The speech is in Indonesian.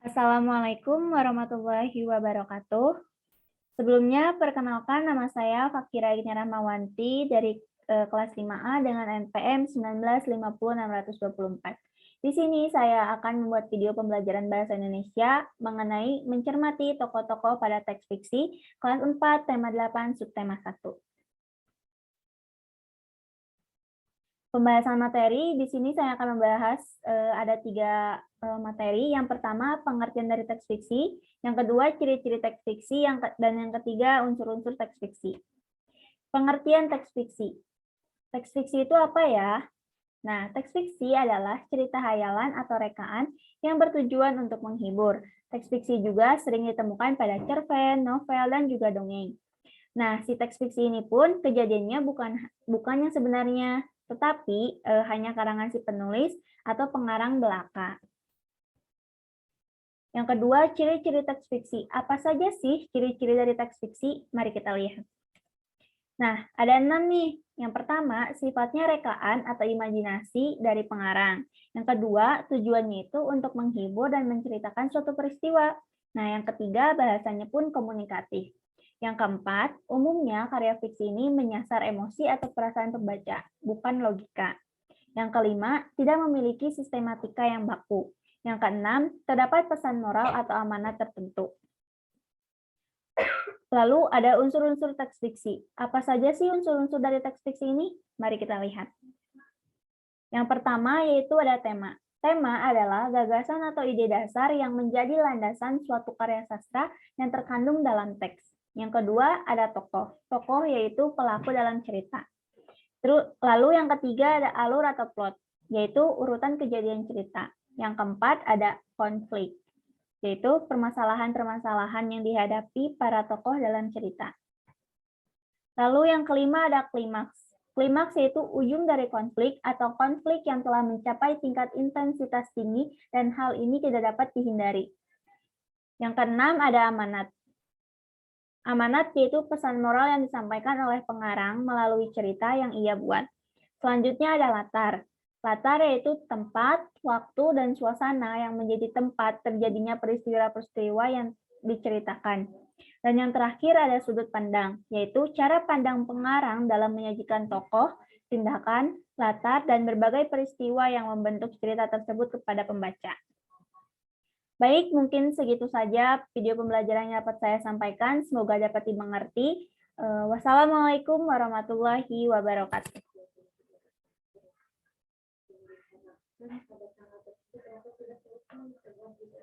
Assalamualaikum warahmatullahi wabarakatuh. Sebelumnya, perkenalkan nama saya Fakira Gini Rahmawanti dari kelas 5A dengan NPM 1950624. Di sini saya akan membuat video pembelajaran bahasa Indonesia mengenai mencermati tokoh-tokoh pada teks fiksi kelas 4, tema 8, subtema 1. Pembahasan materi, di sini saya akan membahas ada 3 materi. Yang pertama, pengertian dari teks fiksi. Yang kedua, ciri-ciri teks fiksi. Dan yang ketiga, unsur-unsur teks fiksi. Pengertian teks fiksi. Teks fiksi itu apa ya? Nah, teks fiksi adalah cerita hayalan atau rekaan yang bertujuan untuk menghibur. Teks fiksi juga sering ditemukan pada cerpen, novel, dan juga dongeng. Nah, si teks fiksi ini pun kejadiannya bukan yang sebenarnya, tetapi hanya karangan si penulis atau pengarang belaka. Yang kedua, ciri-ciri teks fiksi. Apa saja sih ciri-ciri dari teks fiksi? Mari kita lihat. Nah, ada 6 nih. Yang pertama, sifatnya rekaan atau imajinasi dari pengarang. Yang kedua, tujuannya itu untuk menghibur dan menceritakan suatu peristiwa. Nah, yang ketiga, bahasanya pun komunikatif. Yang keempat, umumnya karya fiksi ini menyasar emosi atau perasaan pembaca, bukan logika. Yang kelima, tidak memiliki sistematika yang baku. Yang keenam, terdapat pesan moral atau amanat tertentu. Lalu ada unsur-unsur teks fiksi. Apa saja sih unsur-unsur dari teks fiksi ini? Mari kita lihat. Yang pertama yaitu ada tema. Tema adalah gagasan atau ide dasar yang menjadi landasan suatu karya sastra yang terkandung dalam teks. Yang kedua ada tokoh. Tokoh yaitu pelaku dalam cerita. Lalu yang ketiga ada alur atau plot, yaitu urutan kejadian cerita. Yang keempat ada konflik, yaitu permasalahan-permasalahan yang dihadapi para tokoh dalam cerita. Lalu yang kelima ada klimaks. Klimaks yaitu ujung dari konflik atau konflik yang telah mencapai tingkat intensitas tinggi dan hal ini tidak dapat dihindari. Yang keenam ada amanat. Amanat yaitu pesan moral yang disampaikan oleh pengarang melalui cerita yang ia buat. Selanjutnya ada latar. Latar yaitu tempat, waktu, dan suasana yang menjadi tempat terjadinya peristiwa-peristiwa yang diceritakan. Dan yang terakhir ada sudut pandang, yaitu cara pandang pengarang dalam menyajikan tokoh, tindakan, latar, dan berbagai peristiwa yang membentuk cerita tersebut kepada pembaca. Baik, mungkin segitu saja video pembelajaran yang dapat saya sampaikan. Semoga dapat dimengerti. Wassalamualaikum warahmatullahi wabarakatuh.